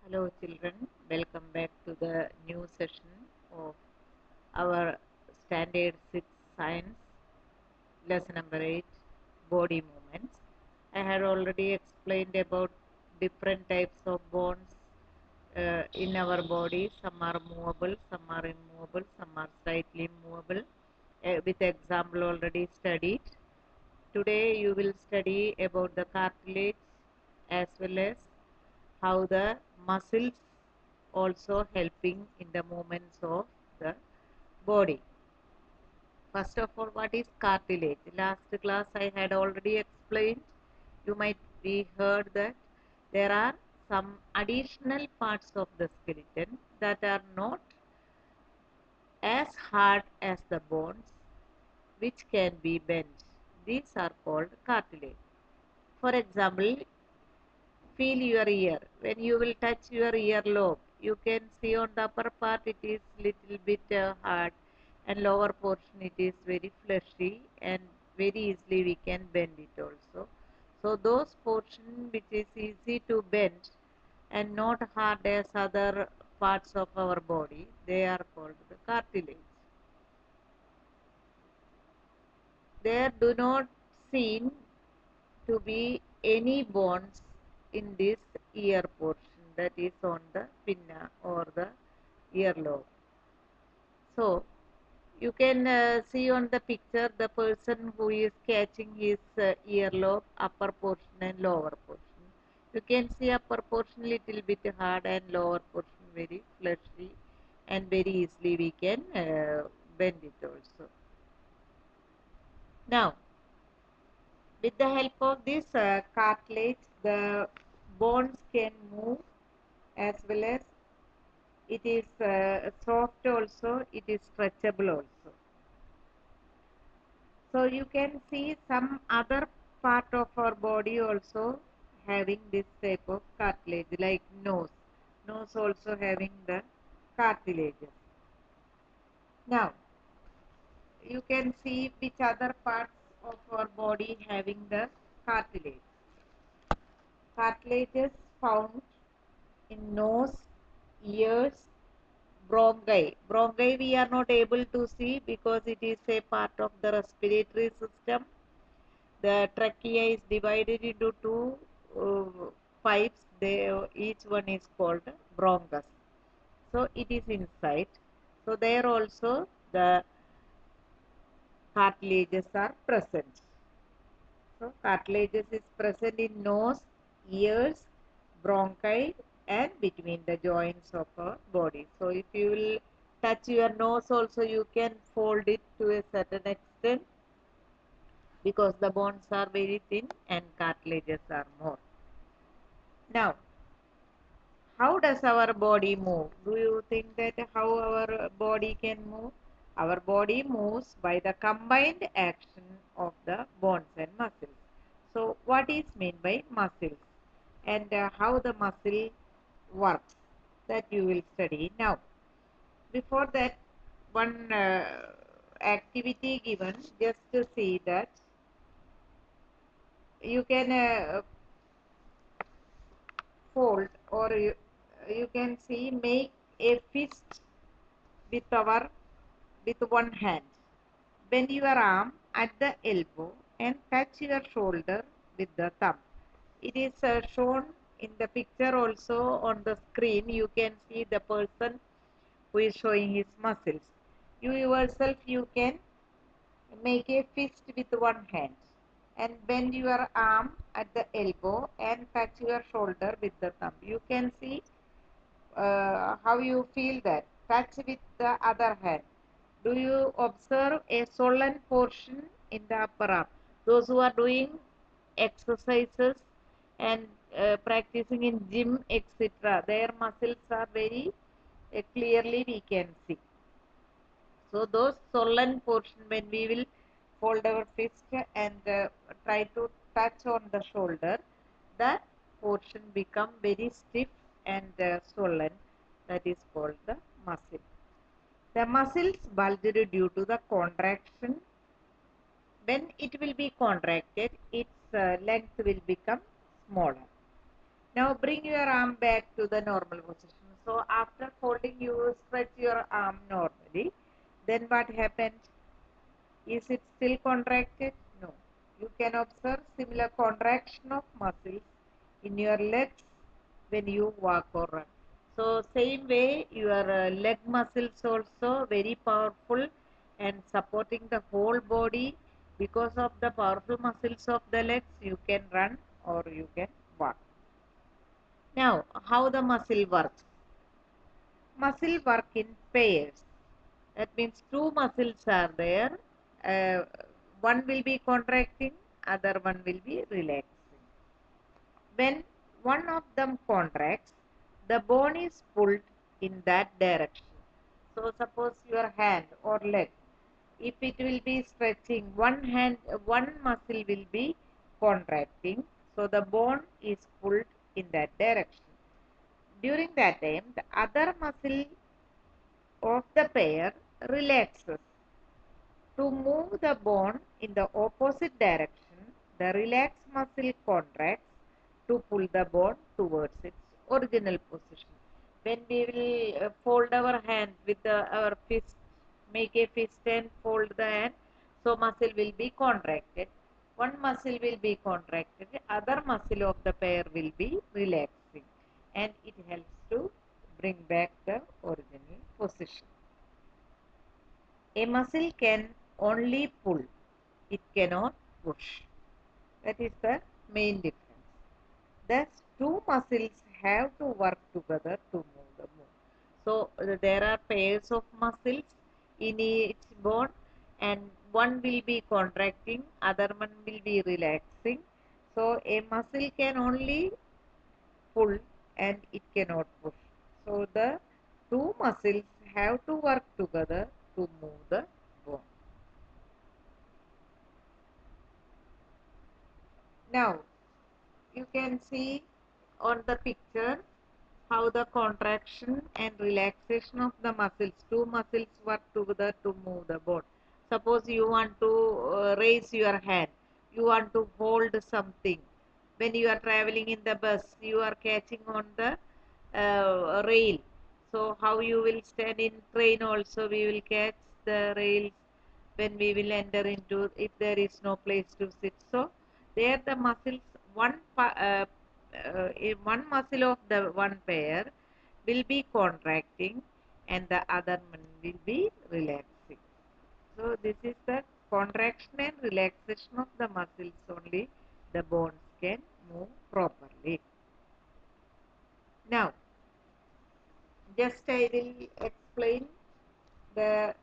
Hello children, welcome back to the new session of our Standard 6 Science lesson number 8 body movements. I had already explained about different types of bones in our body. Some are movable, some are immovable, some are slightly movable. With example already studied. Today you will study about the cartilage as well as how the muscles also helping in the movements of the body. First of all, what is cartilage? Last class I had already explained. You might be heard that there are some additional parts of the skeleton that are not as hard as the bones which can be bent. These are called cartilage. For example, feel your ear. When you will touch your earlobe, you can see on the upper part it is little bit hard and lower portion it is very fleshy and very easily we can bend it also. So those portion which is easy to bend and not hard as other parts of our body, they are called the cartilage. There do not seem to be any bones in this ear portion, that is on the pinna or the earlobe. So you can see on the picture the person who is catching his earlobe, upper portion and lower portion. You can see upper portion little bit hard and lower portion very fleshy and very easily we can bend it also. Now with the help of this cartilage, the bones can move as well as it is soft also, it is stretchable also. So you can see some other part of our body also having this type of cartilage, like nose. Nose also having the cartilages. Now, you can see which other parts of our body having the cartilage. Cartilages found in nose, ears, bronchi. Bronchi we are not able to see because it is a part of the respiratory system. The trachea is divided into two pipes. Each one is called bronchus. So it is inside. So there also the cartilages are present. So cartilages is present in nose, ears, bronchi and between the joints of our body. So if you will touch your nose also you can fold it to a certain extent because the bones are very thin and cartilages are more. Now, how does our body move? Do you think that how our body can move? Our body moves by the combined action of the bones and muscles. So, what is meant by muscles and how the muscle works? That you will study now. Before that, one activity given just to see that you can fold or you can see make a fist with one hand. Bend your arm at the elbow and touch your shoulder with the thumb. It is shown in the picture also on the screen. You can see the person who is showing his muscles. You yourself you can make a fist with one hand and bend your arm at the elbow and touch your shoulder with the thumb. You can see how you feel that. Touch with the other hand. Do you observe a swollen portion in the upper arm? Those who are doing exercises and practicing in gym, etc., their muscles are very clearly we can see. So those swollen portion when we will fold our fist and try to touch on the shoulder, that portion become very stiff and swollen. That is called the muscle. The muscles bulged due to the contraction. When it will be contracted, its length will become smaller. Now bring your arm back to the normal position. So after folding, you stretch your arm normally. Then what happened? Is it still contracted? No. You can observe similar contraction of muscles in your legs when you walk or run. So same way your leg muscles also very powerful and supporting the whole body. Because of the powerful muscles of the legs, you can run or you can walk. Now, how the muscle works? Muscle work in pairs. That means two muscles are there. Uh, one will be contracting, other one will be relaxing. When one of them contracts, the bone is pulled in that direction. So suppose your hand or leg, if it will be stretching, one muscle will be contracting, so the bone is pulled in that direction. During that time, the other muscle of the pair relaxes. To move the bone in the opposite direction, the relaxed muscle contracts to pull the bone towards its original position. When we will fold our hand with our fist, make a fist and fold the hand, so muscle will be contracted. One muscle will be contracted, other muscle of the pair will be relaxing, and it helps to bring back the original position. A muscle can only pull, it cannot push. That is the main difference. Thus, two muscles have to work together to move the bone. So, there are pairs of muscles in each bone, and one will be contracting, other one will be relaxing. So, a muscle can only pull and it cannot push. So, the two muscles have to work together to move the bone. Now, you can see on the picture how the contraction and relaxation of the muscles, two muscles work together to move the bone. Suppose you want to raise your hand, you want to hold something. When you are traveling in the bus, you are catching on the rail. So how you will stand in train also, we will catch the rails when we will enter into, if there is no place to sit. So there the muscles, one muscle of the one pair will be contracting and the other one will be relaxing. So this is the contraction and relaxation of the muscles only the bones can move properly. Now, just I will explain the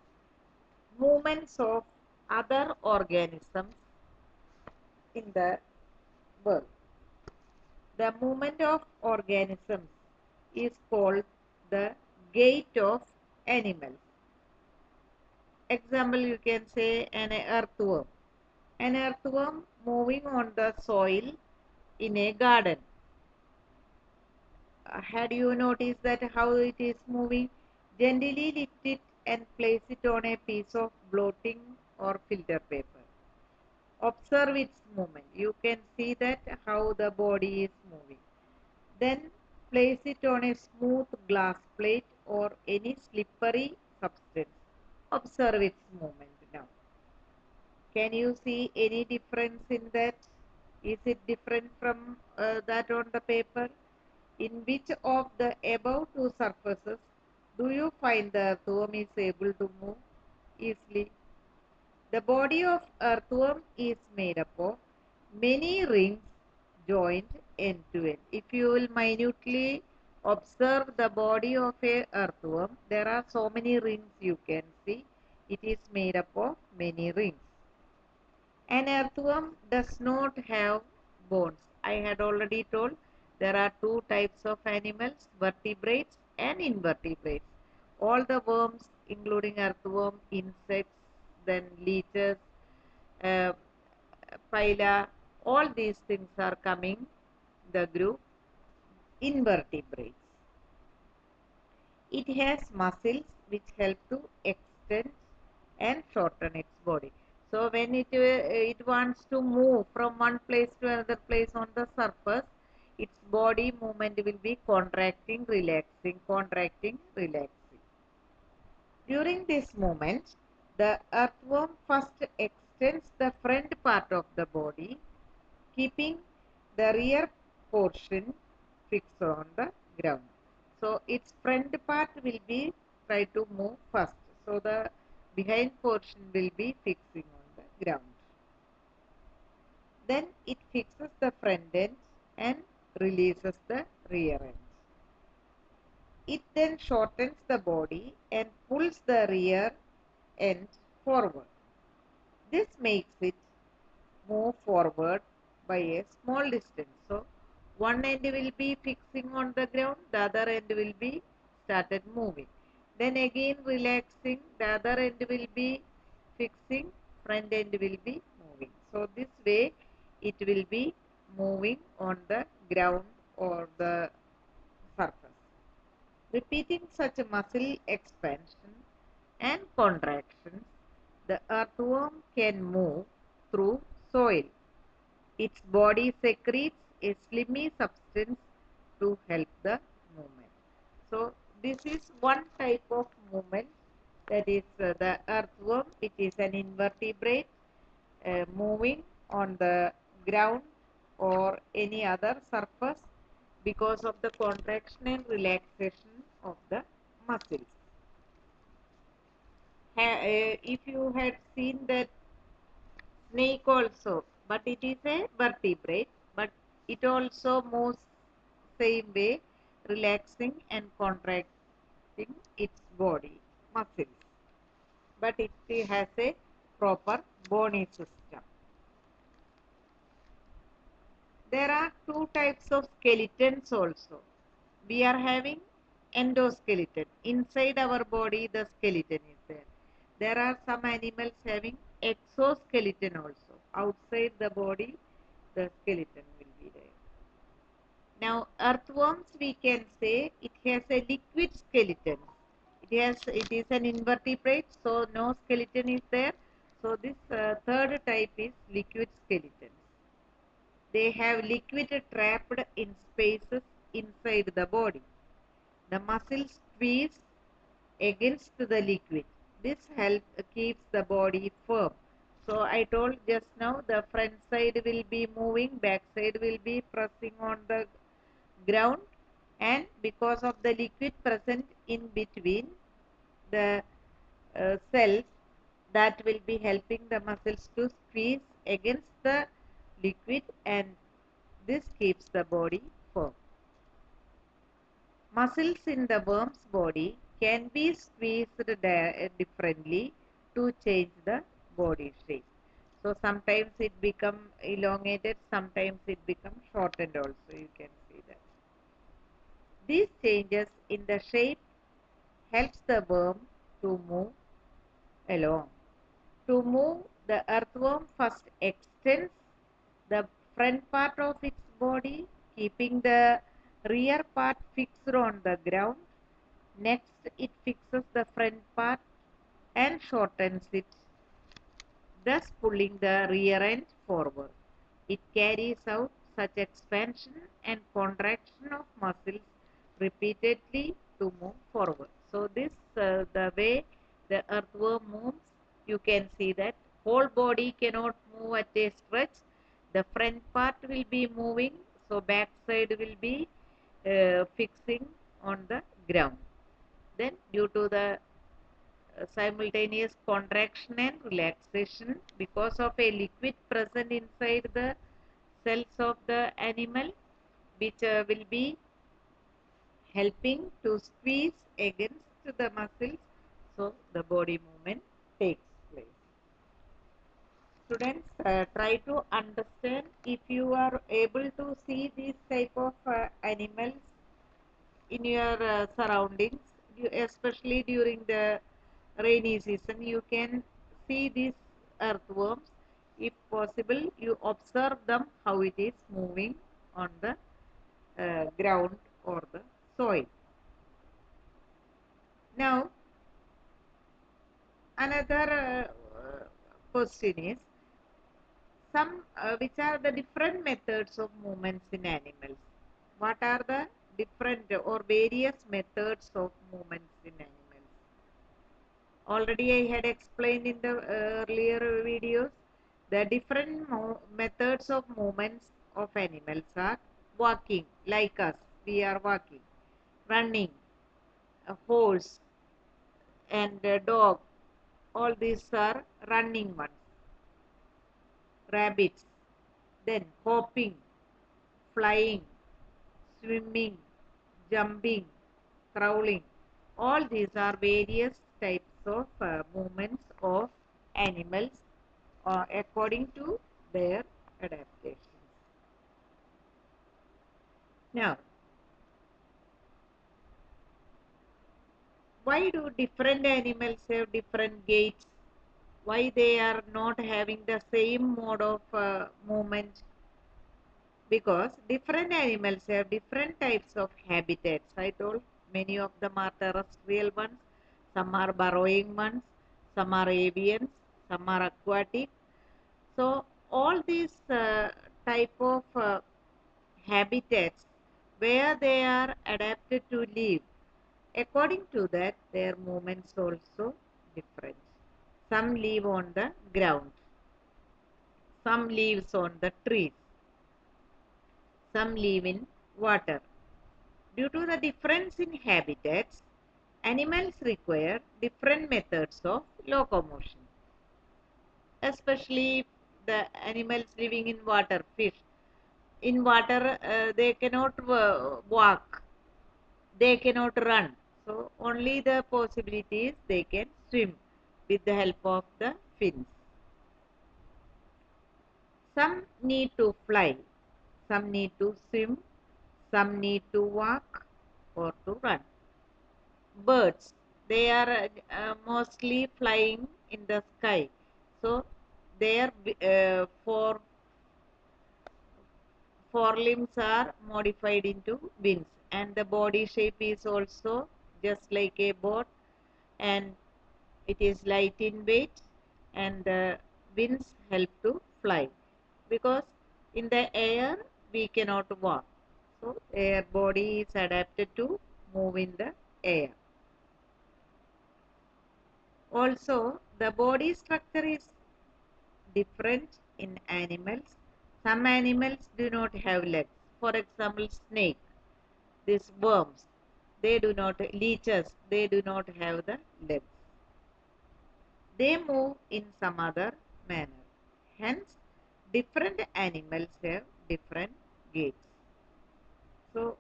movements of other organisms in the world. The movement of organisms is called the gait of animals. Example, you can say an earthworm. An earthworm moving on the soil in a garden. Had you noticed that how it is moving? Gently lift it and place it on a piece of blotting or filter paper. Observe its movement. You can see that how the body is moving. Then place it on a smooth glass plate or any slippery substance. Observe its movement now. Can you see any difference in that? Is it different from that on the paper? In which of the above two surfaces do you find the earthworm is able to move easily? The body of earthworm is made up of many rings joined end to end. If you will minutely observe the body of a earthworm, there are so many rings you can see. It is made up of many rings. An earthworm does not have bones. I had already told there are two types of animals, vertebrates and invertebrates. All the worms, including earthworm, insects, then leeches, uh, phyla, all these things are coming the group invertebrates. It has muscles which help to extend and shorten its body. So when it wants to move from one place to another place on the surface, its body movement will be contracting, relaxing, contracting, relaxing. During this movement, the earthworm first extends the front part of the body, keeping the rear portion fixed on the ground. So its front part will be try to move first. So the behind portion will be fixing on the ground. Then it fixes the front end and releases the rear end. It then shortens the body and pulls the rear end forward. This makes it move forward by a small distance. So one end will be fixing on the ground, the other end will be started moving. Then again relaxing, the other end will be fixing, front end will be moving. So this way it will be moving on the ground or the surface. Repeating such a muscle expansion and contractions, the earthworm can move through soil. Its body secretes a slimy substance to help the movement. So this is one type of movement, that is the earthworm. It is an invertebrate moving on the ground or any other surface because of the contraction and relaxation of the muscles. If you had seen that snake also, but it is a vertebrate, but it also moves same way, relaxing and contracting its body muscles, but it has a proper bony system. There are two types of skeletons also. We are having endoskeleton. Inside our body the skeleton is there. There are some animals having exoskeleton also. Outside the body the skeleton will be there. Now earthworms, we can say it has a liquid skeleton. It is an invertebrate, so no skeleton is there. So this third type is liquid skeleton. They have liquid trapped in spaces inside the body. The muscles squeeze against the liquid. This keeps the body firm. So I told just now, the front side will be moving, back side will be pressing on the ground, and because of the liquid present in between the cells, that will be helping the muscles to squeeze against the liquid, and this keeps the body firm. Muscles in the worm's body can be squeezed differently to change the body shape. So sometimes it becomes elongated, sometimes it becomes shortened also, you can see that. These changes in the shape helps the worm to move along. To move, the earthworm first extends the front part of its body, keeping the rear part fixed on the ground. Next, it fixes the front part and shortens it, thus pulling the rear end forward. It carries out such expansion and contraction of muscles repeatedly to move forward. So this the way the earthworm moves, you can see that whole body cannot move at a stretch. The front part will be moving, so back side will be fixing on the ground. Then due to the simultaneous contraction and relaxation because of a liquid present inside the cells of the animal, which will be helping to squeeze against the muscles, so the body movement takes place. Students, try to understand. If you are able to see these type of animals in your surroundings, especially during the rainy season, you can see these earthworms. If possible, you observe them how it is moving on the ground or the soil. Now another question is, which are the different methods of movements in animals. What are the different or various methods of movements in animals? Already I had explained in the earlier videos. The different methods of movements of animals are walking, like us, we are walking, running, a horse, and a dog. All these are running ones. Rabbits, then hopping, flying, swimming, jumping, crawling. All these are various types of movements of animals according to their adaptations. Now, why do different animals have different gaits? Why they are not having the same mode of movement? Because different animals have different types of habitats. I told many of them are terrestrial ones, some are burrowing ones, some are avians, some are aquatic. So all these type of habitats where they are adapted to live, according to that their movements also different. Some live on the ground, some lives on the trees, some live in water. Due to the difference in habitats, animals require different methods of locomotion, especially the animals living in water, fish. In water, they cannot walk, they cannot run. So, only the possibility is they can swim with the help of the fins. Some need to fly, some need to swim, some need to walk or to run. Birds, they are mostly flying in the sky. So, their forelimbs are modified into wings, and the body shape is also just like a boat, and it is light in weight, and the wings help to fly, because in the air we cannot walk, so their body is adapted to move in the air. Also, the body structure is different in animals. Some animals do not have legs. For example, snake, these worms, they do not, leeches, they do not have the legs. They move in some other manner. Hence, different animals have different gaits. So,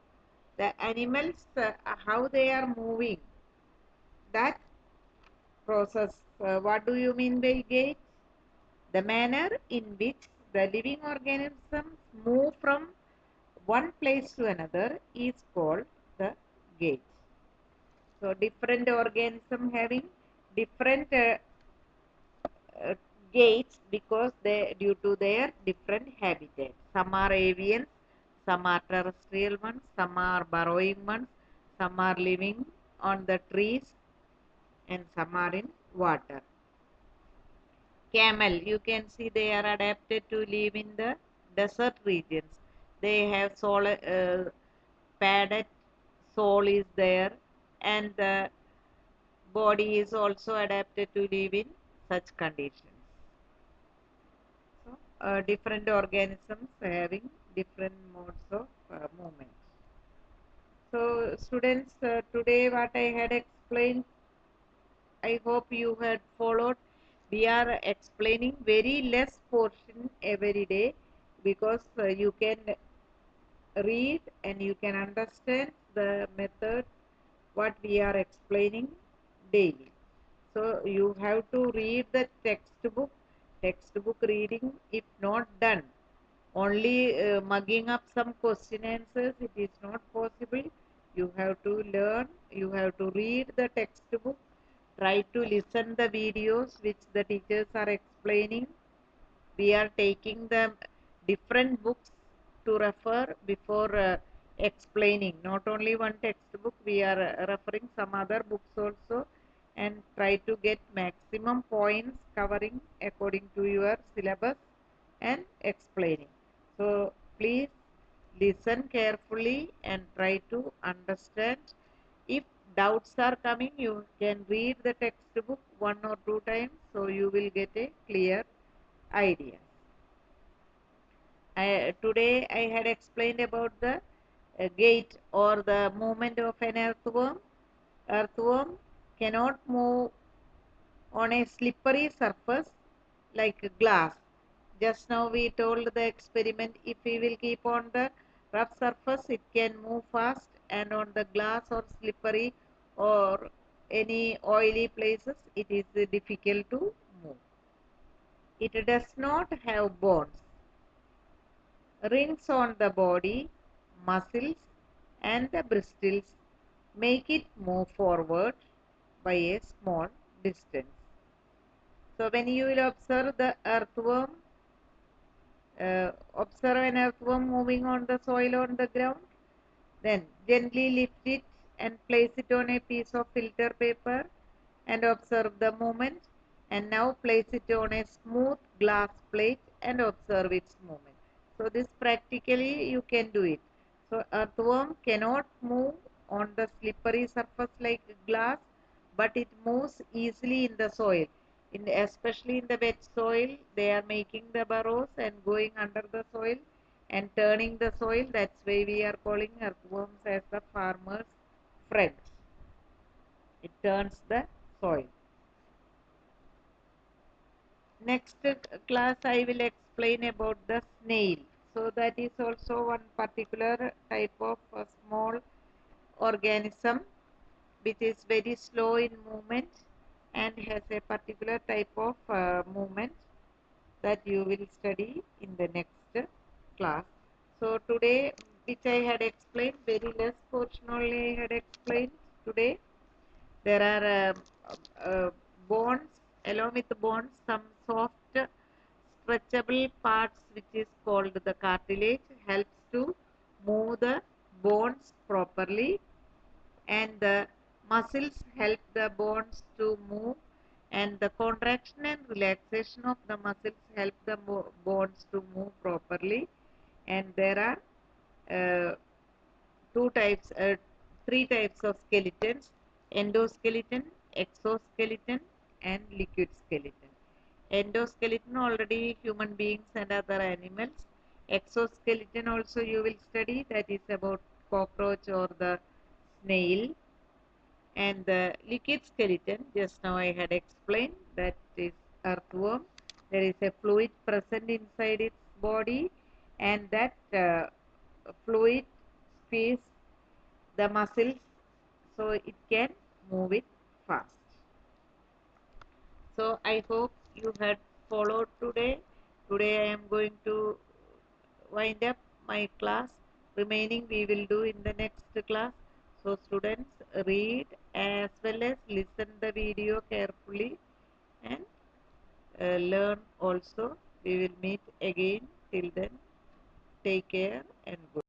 the animals, how they are moving, that process, what do you mean by gait? The manner in which the living organisms move from one place to another is called the gait. So, different organisms having different uh, gaits because they due to their different habitats. Some are avian, some are terrestrial ones, some are burrowing ones, some are living on the trees, and some are in water. Camel, you can see they are adapted to live in the desert regions. They have padded sole is there, and the body is also adapted to live in such conditions. So, different organisms having different modes of movement. So, students, today what I had explained, I hope you had followed. We are explaining very less portion every day, because you can read and you can understand the method what we are explaining daily. So you have to read the textbook. Textbook reading, if not done, only mugging up some question answers, it is not possible. You have to learn, you have to read the textbook, try to listen the videos which the teachers are explaining. We are taking the different books to refer before explaining. Not only one textbook, we are referring some other books also, and try to get maximum points covering according to your syllabus and explaining. So please listen carefully and try to understand. If doubts are coming, you can read the textbook 1 or 2 times, so you will get a clear idea. Today I had explained about the gait or the movement of an earthworm. Earthworm cannot move on a slippery surface like glass. Just now we told the experiment, if we will keep on the rough surface, it can move fast, and on the glass or slippery or any oily places, it is difficult to move. It does not have bones. Rings on the body, muscles, and the bristles make it move forward by a small distance. So when you will observe the earthworm, observe an earthworm moving on the soil on the ground, then gently lift it and place it on a piece of filter paper and observe the movement. And now place it on a smooth glass plate and observe its movement. So this practically you can do it. So earthworm cannot move on the slippery surface like glass, but it moves easily in the soil. Especially in the wet soil, they are making the burrows and going under the soil and turning the soil. That's why we are calling earthworms as the farmer's friend. It turns the soil. Next class I will explain about the snail. So that is also one particular type of small organism which is very slow in movement and has a particular type of movement that you will study in the next class. So today, which I had explained, very less portion only I had explained today. There are bones, along with the bones, some soft stretchable parts which is called the cartilage helps to move the bones properly, and the muscles help the bones to move, and the contraction and relaxation of the muscles help the bones to move properly. And there are uh, three types of skeletons: endoskeleton, exoskeleton, and liquid skeleton. Endoskeleton already human beings and other animals. Exoskeleton also you will study, that is about cockroach or the snail. And the liquid skeleton, just now I had explained, that is earthworm. There is a fluid present inside its body, and that fluid space the muscles so it can move it fast. So I hope you had followed today. Today I am going to wind up my class. Remaining we will do in the next class. So students, read as well as listen the video carefully and learn also. We will meet again. Till then, take care and good.